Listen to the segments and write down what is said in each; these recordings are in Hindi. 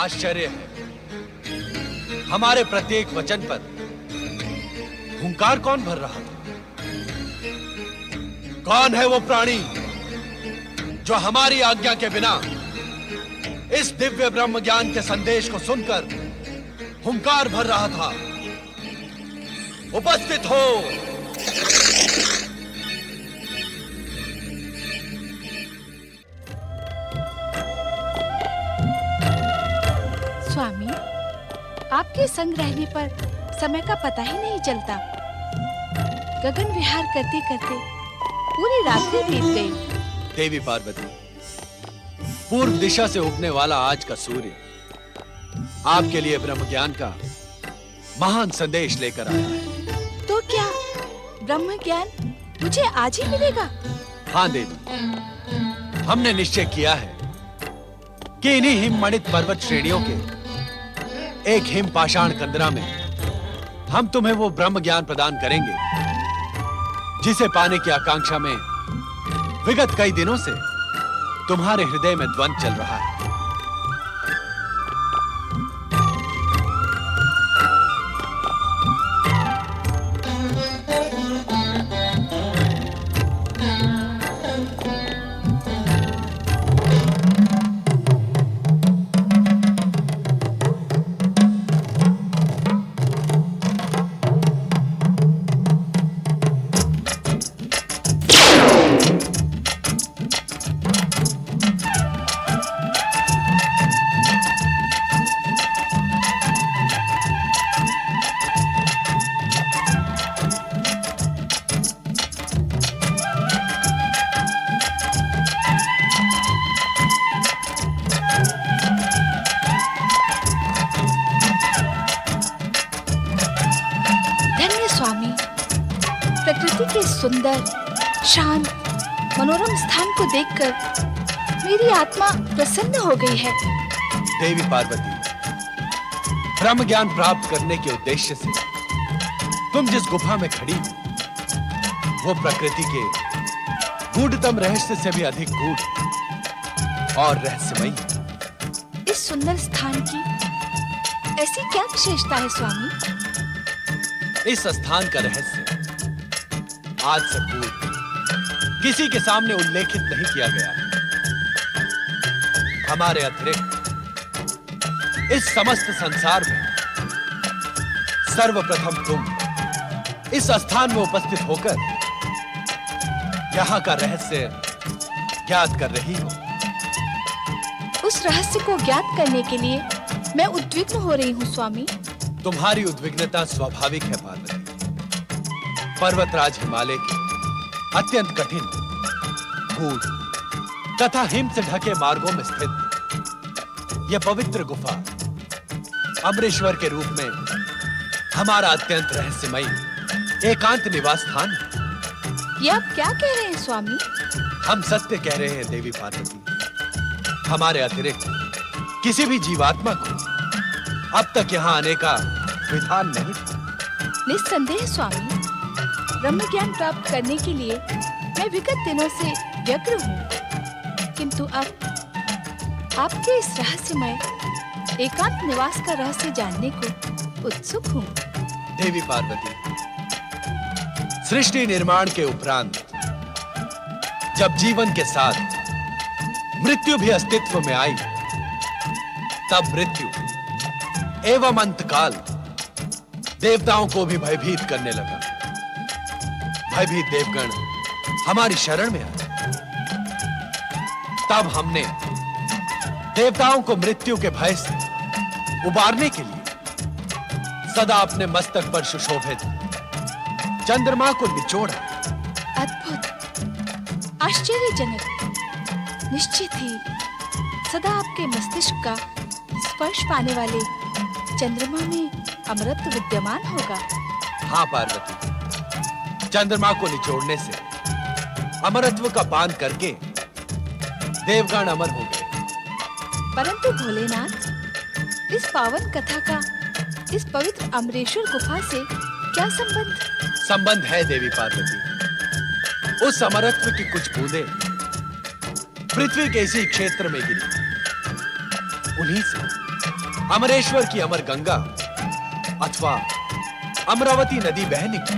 आश्चर्य है, हमारे प्रत्येक वचन पर हुंकार कौन भर रहा था? कौन है वो प्राणी जो हमारी आज्ञा के बिना इस दिव्य ब्रह्म ज्ञान के संदेश को सुनकर हुंकार भर रहा था? उपस्थित हो। स्वामी, आपके संग रहने पर समय का पता ही नहीं चलता। गगन विहार करते करते पूरी रात्रि बीत गई। देवी पार्वती, पूर्व दिशा से उगने वाला आज का सूर्य आपके लिए ब्रह्म ज्ञान का महान संदेश लेकर आया है। तो क्या ब्रह्म ज्ञान मुझे आज ही मिलेगा? हाँ देवी, हमने निश्चय किया है कि इन्हीं हिममणित पर्वत श्रेणियों के एक हिम पाषाण कंदरा में हम तुम्हें वो ब्रह्म ज्ञान प्रदान करेंगे जिसे पाने की आकांक्षा में विगत कई दिनों से तुम्हारे हृदय में द्वंद्व चल रहा है। प्रकृति के सुंदर, शांत, मनोरम स्थान को देखकर मेरी आत्मा प्रसन्न हो गई है। देवी पार्वती, ब्रह्म ज्ञान प्राप्त करने के उद्देश्य से तुम जिस गुफा में खड़ी हो, वो प्रकृति के गूढ़तम रहस्य से भी अधिक गूढ़ और रहस्यमयी है। इस सुंदर स्थान की ऐसी क्या विशेषता है स्वामी? इस स्थान का रहस्य आज से पूर्व किसी के सामने उल्लेखित नहीं किया गया है। हमारे अतिरिक्त इस समस्त संसार में सर्वप्रथम तुम इस स्थान में उपस्थित होकर यहाँ का रहस्य ज्ञात कर रही हो। उस रहस्य को ज्ञात करने के लिए मैं उद्विग्न हो रही हूँ स्वामी। तुम्हारी उद्विग्नता स्वाभाविक है पार्वती। पर्वतराज हिमालय के अत्यंत कठिन, गूढ़ तथा हिम से ढके मार्गों में स्थित यह पवित्र गुफा अमरेश्वर के रूप में हमारा अत्यंत रहस्यमयी एकांत निवास स्थान है। ये आप क्या कह रहे हैं स्वामी? हम सत्य कह रहे हैं देवी पार्वती। हमारे अतिरिक्त किसी भी जीवात्मा को अब तक यहाँ आने का विधान नहीं था। निस्संदेह स्वामी, ब्रह्म ज्ञान प्राप्त करने के लिए मैं विगत दिनों से व्यग्र हूँ, किंतु अब आपके इस रहस्यमय एकांत निवास का रहस्य जानने को उत्सुक हूँ। देवी पार्वती, सृष्टि निर्माण के उपरांत जब जीवन के साथ मृत्यु भी अस्तित्व में आई, तब मृत्यु एवं अंतकाल देवताओं को भी भयभीत करने लगा। भयभीत देवगण हमारी शरण में आए। तब हमने देवताओं को मृत्यु के भय से उबारने के लिए सदा अपने मस्तक पर सुशोभित चंद्रमा को निचोड़ा। अद्भुत, आश्चर्यजनक। निश्चित ही सदा आपके मस्तिष्क का स्पर्श पाने वाले चंद्रमा में अमरत्व विद्यमान होगा। हाँ पार्वती, चंद्रमा को निचोड़ने से अमरत्व का पान करके देवगण अमर हो गए। परंतु भोलेनाथ, इस पावन कथा का इस पवित्र अमरेश्वर गुफा से क्या संबंध? संबंध है देवी पार्वती। उस अमरत्व की कुछ बूंदें पृथ्वी के इसी क्षेत्र में गिरी। उन्हीं से अमरेश्वर की अमर गंगा अथवा अमरावती नदी बहने की।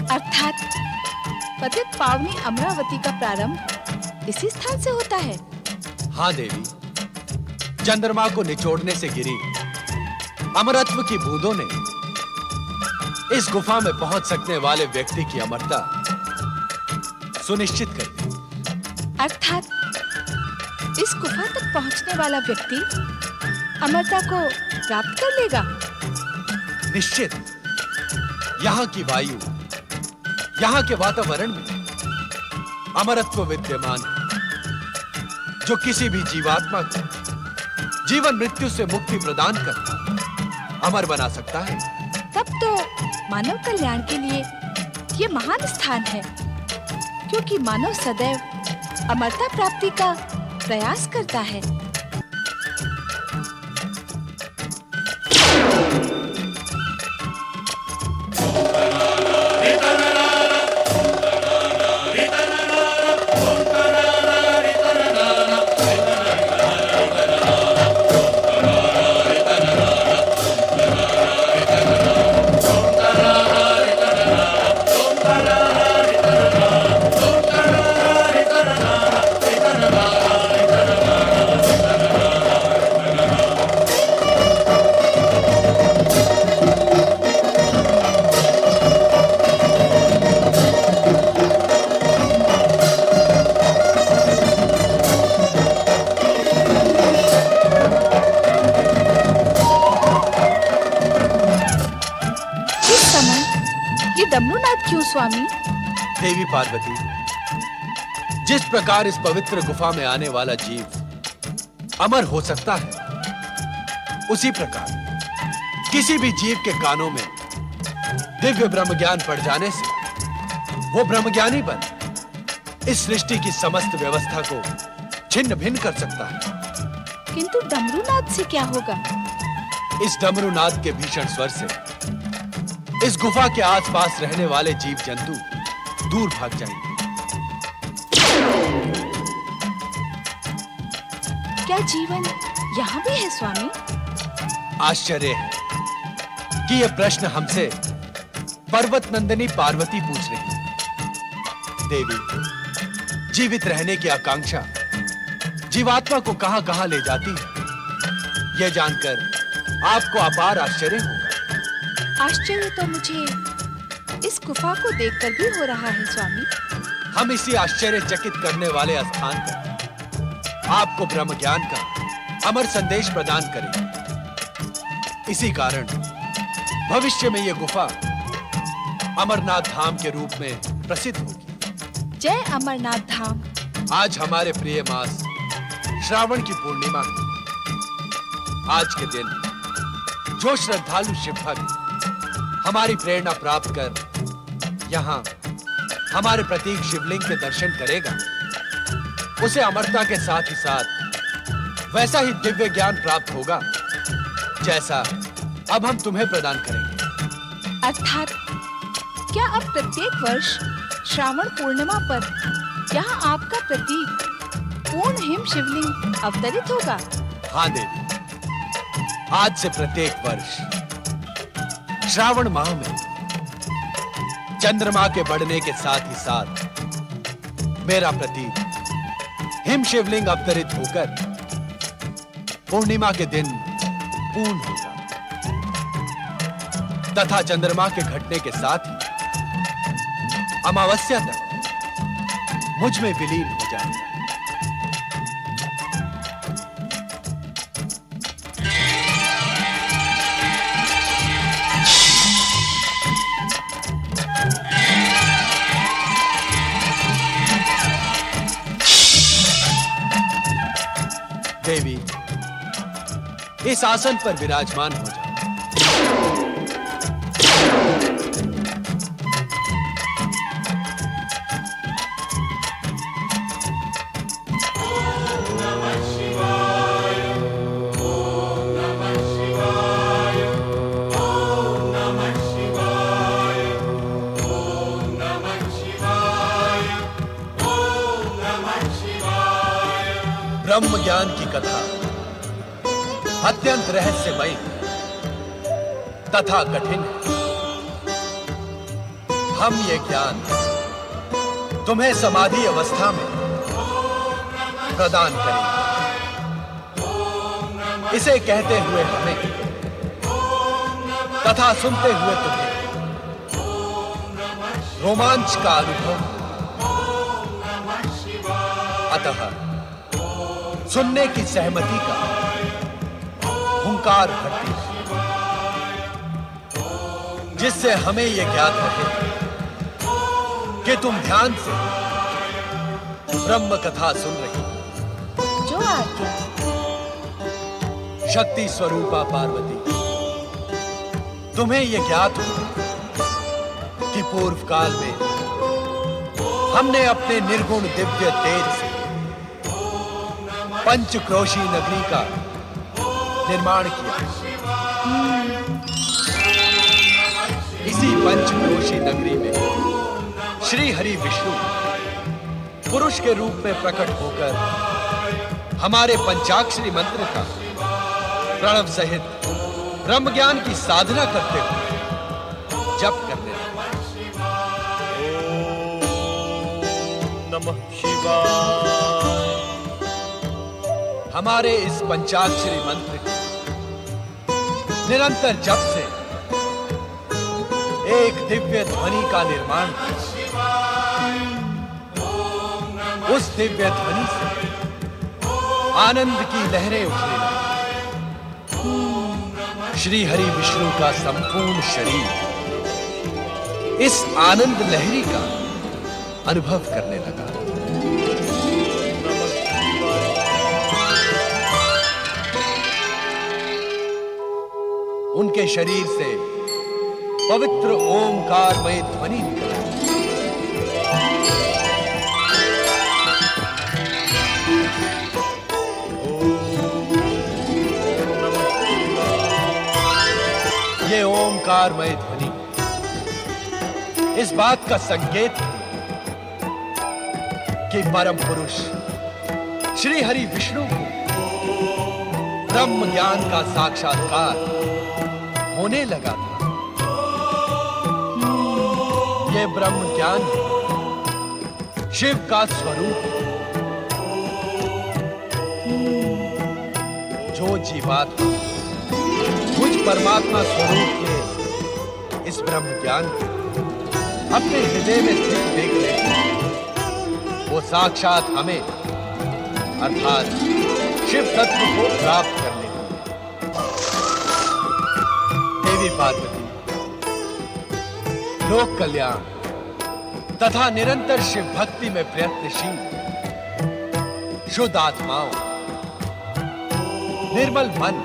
अर्थात पतित पावनी अमरावती का प्रारंभ इसी स्थान से होता है। हाँ देवी, चंद्रमा को निचोड़ने से गिरी अमरत्व की बूंदों ने इस गुफा में पहुंच सकने वाले व्यक्ति की अमरता सुनिश्चित कर दी। अर्थात इस गुफा तक पहुंचने वाला व्यक्ति अमरता को प्राप्त कर लेगा। निश्चित। यहाँ की वायु, यहाँ के वातावरण में अमरत्व विद्यमान है, जो किसी भी जीवात्मा को जीवन मृत्यु से मुक्ति प्रदान कर अमर बना सकता है। तब तो मानव कल्याण के लिए ये महान स्थान है, क्योंकि मानव सदैव अमरता प्राप्ति का प्रयास करता है। डमरूनाथ क्यों स्वामी? देवी पार्वती, जिस प्रकार इस पवित्र गुफा में आने वाला जीव अमर हो सकता है, उसी प्रकार किसी भी जीव के कानों में दिव्य ब्रह्म ज्ञान पड़ जाने से वो ब्रह्मज्ञानी बन इस सृष्टि की समस्त व्यवस्था को छिन्न भिन्न कर सकता है। किंतु डमरूनाथ से क्या होगा? इस डमरूनाथ के भीषण स्वर से इस गुफा के आसपास रहने वाले जीव जंतु दूर भाग जाएंगे। क्या जीवन यहाँ भी है स्वामी? आश्चर्य है कि यह प्रश्न हमसे पर्वत नंदिनी पार्वती पूछ रही है। देवी, जीवित रहने की आकांक्षा जीवात्मा को कहां-कहां ले जाती है, यह जानकर आपको अपार आश्चर्य होगा। आश्चर्य तो मुझे इस गुफा को देखकर भी हो रहा है स्वामी। हम इसी आश्चर्यचकित करने वाले स्थान पर आपको ब्रह्म ज्ञान का अमर संदेश प्रदान करेंगे। इसी कारण भविष्य में यह गुफा अमरनाथ धाम के रूप में प्रसिद्ध होगी। जय अमरनाथ धाम। आज हमारे प्रिय मास श्रावण की पूर्णिमा है। आज के दिन जो श्रद्धालु शिव भक्त हमारी प्रेरणा प्राप्त कर यहाँ हमारे प्रतीक शिवलिंग के दर्शन करेगा, उसे अमरता के साथ ही साथ वैसा ही दिव्य ज्ञान प्राप्त होगा जैसा अब हम तुम्हें प्रदान करेंगे। अर्थात क्या अब प्रत्येक वर्ष श्रावण पूर्णिमा पर यहाँ आपका प्रतीक पूर्ण हिम शिवलिंग अवतरित होगा? हाँ देवी, आज से प्रत्येक वर्ष श्रावण माह में चंद्रमा के बढ़ने के साथ ही साथ मेरा प्रतीक हिम शिवलिंग अवतरित होकर पूर्णिमा के दिन पूर्ण होगा तथा चंद्रमा के घटने के साथ ही अमावस्या तक मुझ में विलीन हो जाएगा। देवी, इस आसन पर विराजमान हो जाओ। ब्रह्म ज्ञान की कथा अत्यंत रहस्यमय तथा कठिन है। हम ये ज्ञान तुम्हें समाधि अवस्था में प्रदान करेंगे। इसे कहते हुए हमें तथा सुनते हुए तुम्हें रोमांच का अनुभव। अतः सुनने की सहमति का हुंकार भरती है, जिससे हमें यह ज्ञात रहे कि तुम ध्यान से ब्रह्म कथा सुन रही हो। जो आज्ञा। शक्ति स्वरूपा पार्वती, तुम्हें यह ज्ञात हो कि पूर्व काल में हमने अपने निर्गुण दिव्य तेज से पंचक्रोशी नगरी का निर्माण किया। इसी पंचक्रोशी नगरी में श्री हरि विष्णु पुरुष के रूप में प्रकट होकर हमारे पंचाक्षरी मंत्र का प्रणव सहित ब्रह्म ज्ञान की साधना करते हुए जप करने लगे। ओम नमः शिवाय। हमारे इस पंचाक्षरी मंत्र के निरंतर जप से एक दिव्य ध्वनि का निर्माण हुआ। उस दिव्य ध्वनि से आनंद की लहरें उठने लगी। श्री हरि विष्णु का संपूर्ण शरीर इस आनंद लहरी का अनुभव करने लगा। उनके शरीर से पवित्र ओमकारमय ध्वनि निकला। ये ओमकारमय ध्वनि इस बात का संकेत है कि परम पुरुष श्री हरि विष्णु को ब्रह्म ज्ञान का साक्षात्कार होने लगा था। यह ब्रह्म ज्ञान शिव का स्वरूप है। जो जीवात्मा मुझ परमात्मा स्वरूप के इस ब्रह्म ज्ञान को अपने हृदय में स्थित देख लेते, वो साक्षात हमें अर्थात शिव तत्व को प्राप्त कर लेते। देवी पार्वती लोक कल्याण तथा निरंतर शिव भक्ति में प्रयत्नशील शुद्ध आत्माओं, निर्मल मन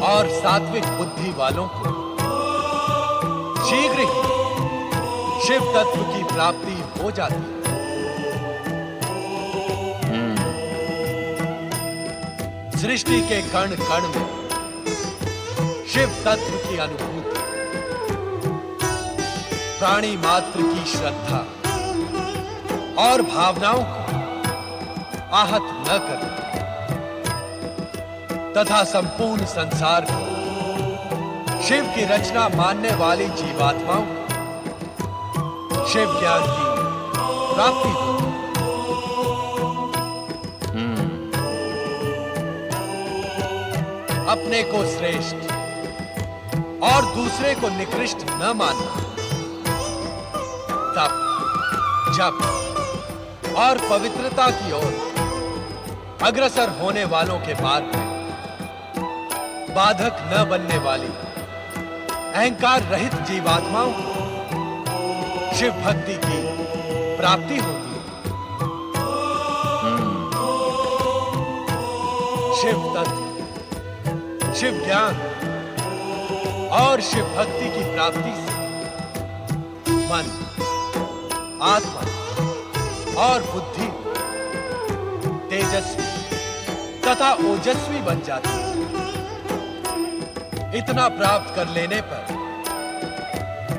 और सात्विक बुद्धि वालों को शीघ्र ही शिव तत्व की प्राप्ति हो जाती है। सृष्टि के कण कण में शिव तत्व की अनुभूति, प्राणी मात्र की श्रद्धा और भावनाओं को आहत न कर तथा संपूर्ण संसार को शिव की रचना मानने वाली जीवात्माओं को शिव ज्ञान की प्राप्ति हो। अपने को श्रेष्ठ और दूसरे को निकृष्ट न मानना, तप, जप और पवित्रता की ओर अग्रसर होने वालों के मार्ग में बाधक न बनने वाली अहंकार रहित जीवात्माओं को शिव भक्ति की प्राप्ति होती है। शिव तत्व, शिव ज्ञान और शिव भक्ति की प्राप्ति से मन, आत्मा और बुद्धि तेजस्वी तथा ओजस्वी बन जाती है। इतना प्राप्त कर लेने पर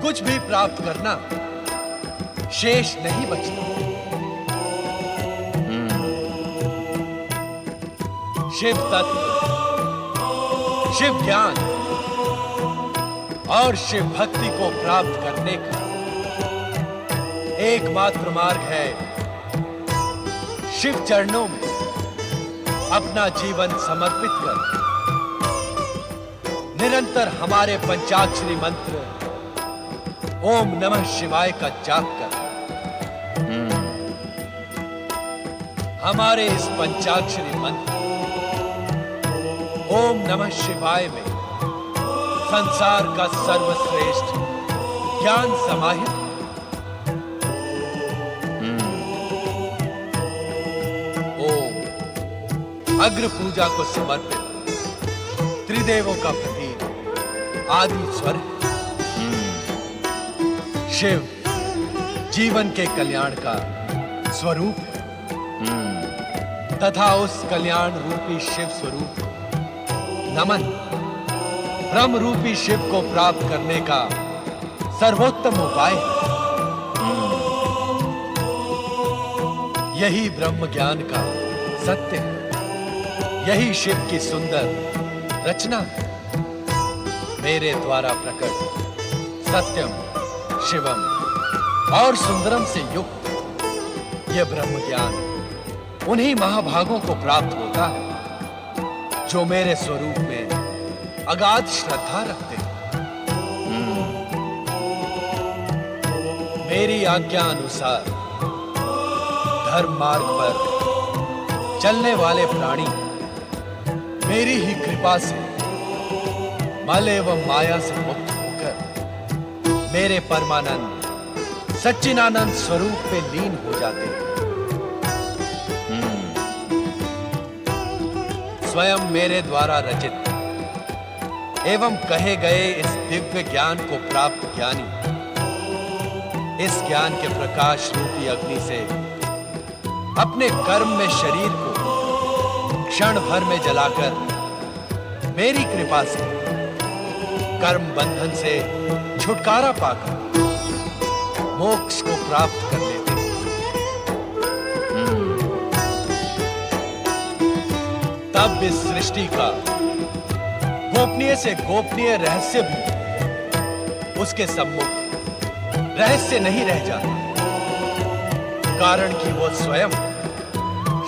कुछ भी प्राप्त करना शेष नहीं बचता। शिव तत्व शिव ज्ञान और शिव भक्ति को प्राप्त करने का एकमात्र मार्ग है शिव चरणों में अपना जीवन समर्पित कर निरंतर हमारे पंचाक्षरी मंत्र ओम नमः शिवाय का जाप कर। हमारे इस पंचाक्षरी मंत्र ओम नमः शिवाय में संसार का सर्वश्रेष्ठ ज्ञान समाहित है। ओम अग्र पूजा को समर्पित त्रिदेवों का प्रतीक आदि स्वर शिव जीवन के कल्याण का स्वरूप है तथा उस कल्याण रूपी शिव स्वरूप नमन ब्रह्म रूपी शिव को प्राप्त करने का सर्वोत्तम उपाय है। यही ब्रह्म ज्ञान का सत्य है, यही शिव की सुंदर रचना है। मेरे द्वारा प्रकट सत्यम शिवम और सुंदरम से युक्त यह ब्रह्म ज्ञान उन्हीं महाभागों को प्राप्त होता है जो मेरे स्वरूप में अगाध श्रद्धा रखते हैं। मेरी आज्ञा अनुसार धर्म मार्ग पर चलने वाले प्राणी मेरी ही कृपा से मल एवं माया से मुक्त होकर मेरे परमानंद सच्चिदानंद स्वरूप में लीन हो जाते हैं। स्वयं मेरे द्वारा रचित एवं कहे गए इस दिव्य ज्ञान को प्राप्त ज्ञानी इस ज्ञान के प्रकाश रूपी अग्नि से अपने कर्म में शरीर को क्षण भर में जलाकर मेरी कृपा से कर्म बंधन से छुटकारा पाकर मोक्ष को प्राप्त कर लेते हैं। तब इस सृष्टि का गोपनीय से गोपनीय रहस्य भी उसके सम्मुख रहस्य नहीं रह जाता, कारण कि वो स्वयं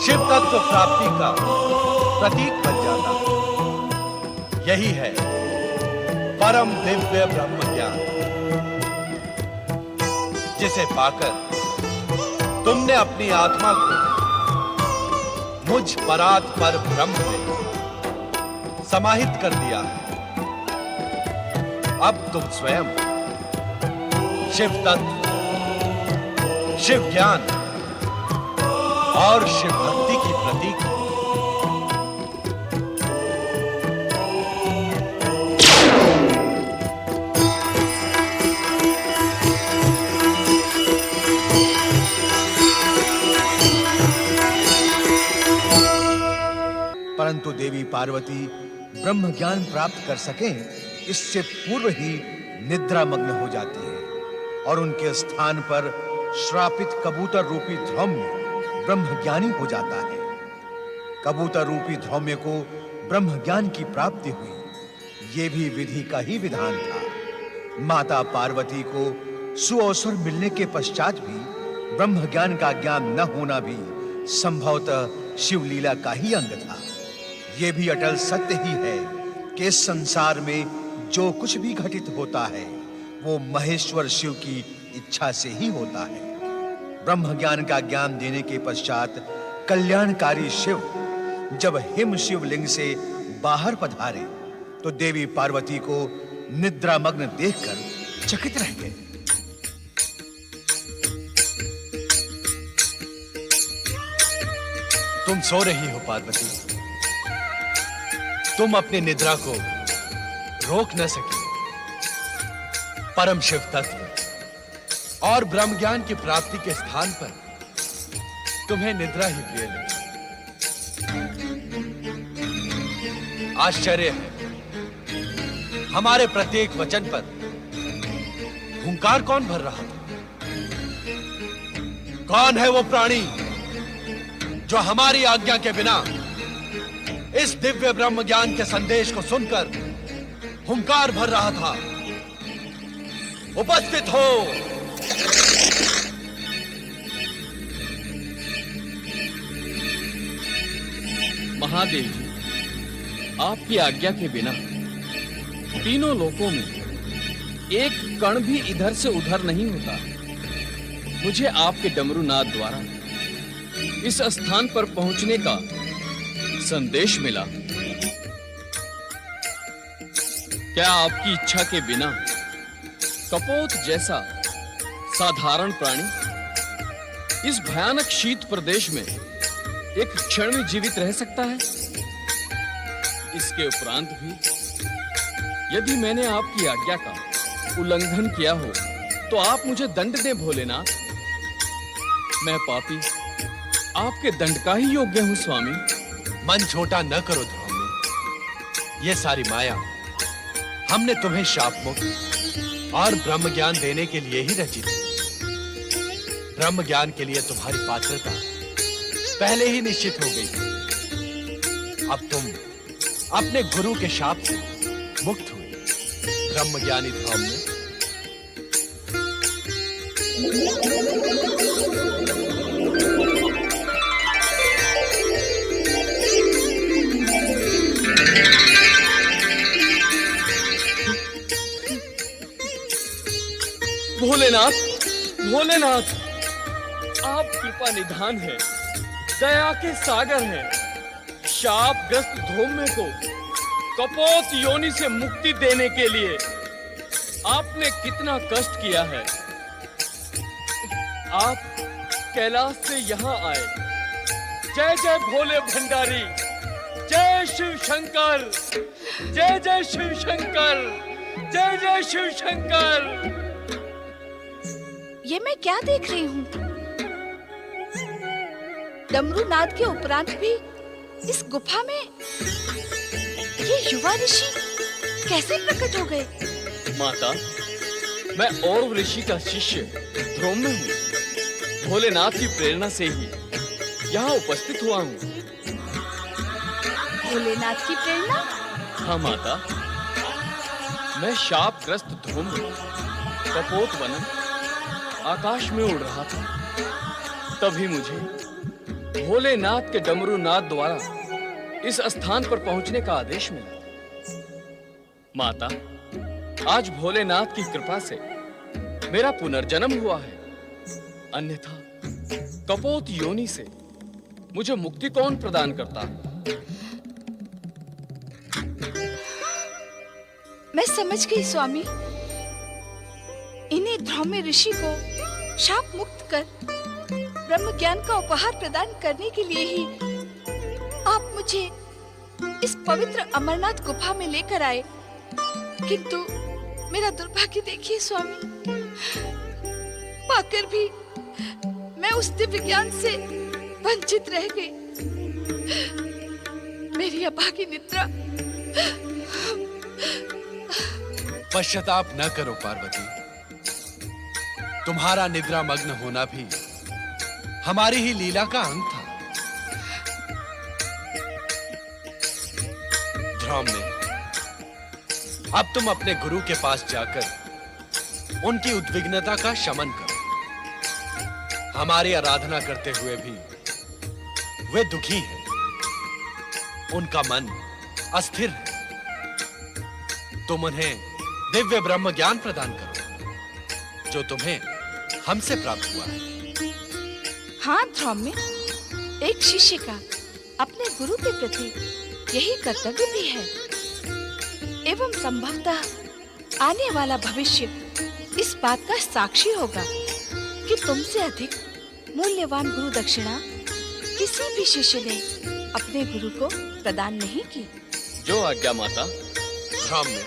शिव तत्व प्राप्ति का प्रतीक बन जाता। यही है परम दिव्य ब्रह्म ज्ञान जिसे पाकर तुमने अपनी आत्मा को मुझ परात पर ब्रह्म में समाहित कर दिया है। अब तुम स्वयं शिव तत्व, शिव ज्ञान और शिव भक्ति की प्रतीक हो। परंतु देवी पार्वती ब्रह्म ज्ञान प्राप्त कर सकें इससे पूर्व ही निद्रा मग्न हो जाती है और उनके स्थान पर श्रापित कबूतर रूपी धौम्य ब्रह्म ज्ञानी हो जाता है। कबूतर रूपी धौम्य को ब्रह्म ज्ञान की प्राप्ति हुई, ये भी विधि का ही विधान था। माता पार्वती को सुअवसर मिलने के पश्चात भी ब्रह्म ज्ञान का ज्ञान न होना भी संभवतः शिवलीला का ही अंग था। ये भी अटल सत्य ही है कि इस संसार में जो कुछ भी घटित होता है वो महेश्वर शिव की इच्छा से ही होता है। ब्रह्म ज्ञान का ज्ञान देने के पश्चात कल्याणकारी शिव जब हिम शिवलिंग से बाहर पधारे तो देवी पार्वती को निद्रामग्न देखकर चकित रह गए। तुम सो रही हो पार्वती, तुम अपनी निद्रा को रोक न सके। परम शिव तत्व और ब्रह्म ज्ञान की प्राप्ति के स्थान पर तुम्हें निद्रा ही प्रिय लगी। आश्चर्य है, हमारे प्रत्येक वचन पर हुंकार कौन भर रहा था? कौन है वो प्राणी जो हमारी आज्ञा के बिना इस दिव्य ब्रह्म ज्ञान के संदेश को सुनकर हुंकार भर रहा था। उपस्थित हो। महादेव जी, आपकी आज्ञा के बिना तीनों लोकों में एक कण भी इधर से उधर नहीं होता। मुझे आपके डमरूनाद द्वारा इस स्थान पर पहुंचने का संदेश मिला। क्या आपकी इच्छा के बिना कपोत जैसा साधारण प्राणी इस भयानक शीत प्रदेश में एक क्षण में जीवित रह सकता है? इसके उपरांत भी यदि मैंने आपकी आज्ञा का उल्लंघन किया हो तो आप मुझे दंड दें भोलेनाथ। मैं पापी आपके दंड का ही योग्य हूं स्वामी। मन छोटा न करो ध्रुव। ये सारी माया हमने तुम्हें शाप मुक्त और ब्रह्म ज्ञान देने के लिए ही रची थी। ब्रह्म ज्ञान के लिए तुम्हारी पात्रता पहले ही निश्चित हो गई थी। अब तुम अपने गुरु के शाप से मुक्त हुए। ब्रह्म ज्ञानी ध्रुव में भोलेनाथ, भोलेनाथ, आप कृपा निधान हैं, दया के सागर हैं। शापग्रस्त धौम्य को कपोत योनि से मुक्ति देने के लिए आपने कितना कष्ट किया है। आप कैलाश से यहाँ आए। जय जय भोले भंडारी, जय शिव शंकर, जय जय शिव शंकर, जय जय शिव शंकर। ये मैं क्या देख रही हूँ? डमरूनाद के उपरांत भी इस गुफा में ये युवा ऋषि कैसे प्रकट हो गए? माता, मैं और ऋषि का शिष्य ध्रुव हूँ। भोलेनाथ की प्रेरणा से ही यहाँ उपस्थित हुआ हूँ। भोलेनाथ की प्रेरणा? हाँ माता, मैं शापग्रस्त ध्रुव कपोत बनन आकाश में उड़ रहा था। तभी मुझे भोलेनाथ के डमरूनाद द्वारा इस स्थान पर पहुंचने का आदेश मिला। माता, आज भोलेनाथ की कृपा से मेरा पुनर्जन्म हुआ है। अन्यथा कपोत योनि से मुझे मुक्ति कौन प्रदान करता? मैं समझ गई स्वामी। इन्हीं ध्रुव ऋषि को शाप मुक्त कर ब्रह्म ज्ञान का उपहार प्रदान करने के लिए ही आप मुझे इस पवित्र अमरनाथ गुफा में लेकर आए। किंतु मेरा दुर्भाग्य देखिए स्वामी, पाकर भी मैं उस दिव्य ज्ञान से वंचित रह गई। मेरी अभागी निद्रा। पश्चाताप न करो पार्वती। तुम्हारा निद्रा मग्न होना भी हमारी ही लीला का अंग था। ध्रुव में अब तुम अपने गुरु के पास जाकर उनकी उद्विग्नता का शमन करो। हमारी आराधना करते हुए भी वे दुखी हैं। उनका मन अस्थिर है। तुम उन्हें दिव्य ब्रह्म ज्ञान प्रदान करो जो तुम्हें हमसे प्राप्त हुआ है। हाँ ध्रुव में एक शिष्य का अपने गुरु के प्रति यही कर्तव्य भी है। एवं संभवतः आने वाला भविष्य इस बात का साक्षी होगा कि तुमसे अधिक मूल्यवान गुरु दक्षिणा किसी भी शिष्य ने अपने गुरु को प्रदान नहीं की। जो आज्ञा माता। ध्रुव में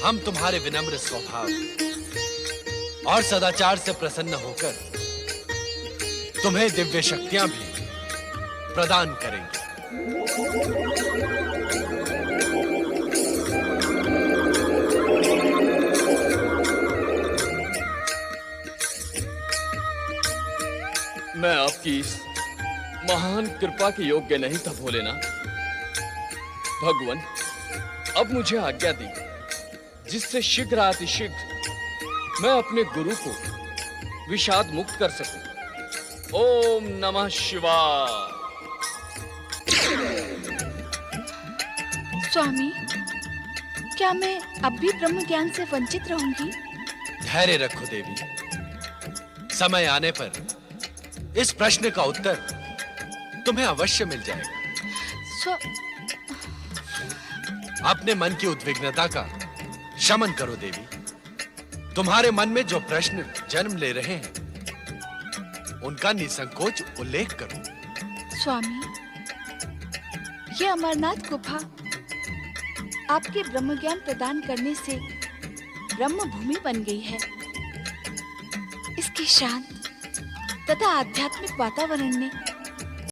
हम तुम्हारे विनम्र स्वभाव और सदाचार से प्रसन्न होकर तुम्हें दिव्य शक्तियां भी प्रदान करेंगे। मैं आपकी इस महान कृपा के योग्य नहीं था भोलेनाथ। भगवान, अब मुझे आज्ञा दी जिससे शीघ्र अतिशीघ्र मैं अपने गुरु को विषाद मुक्त कर सकूं। ओम नमः शिवाय। स्वामी, क्या मैं अब भी ब्रह्म ज्ञान से वंचित रहूंगी? धैर्य रखो देवी, समय आने पर इस प्रश्न का उत्तर तुम्हें अवश्य मिल जाएगा। अपने मन की उद्विग्नता का शमन करो देवी। तुम्हारे मन में जो प्रश्न जन्म ले रहे हैं उनका निसंकोच उल्लेख करो। स्वामी, ये अमरनाथ गुफा आपके ब्रह्म ज्ञान प्रदान करने से ब्रह्म भूमि बन गई है। इसके शांत तथा आध्यात्मिक वातावरण ने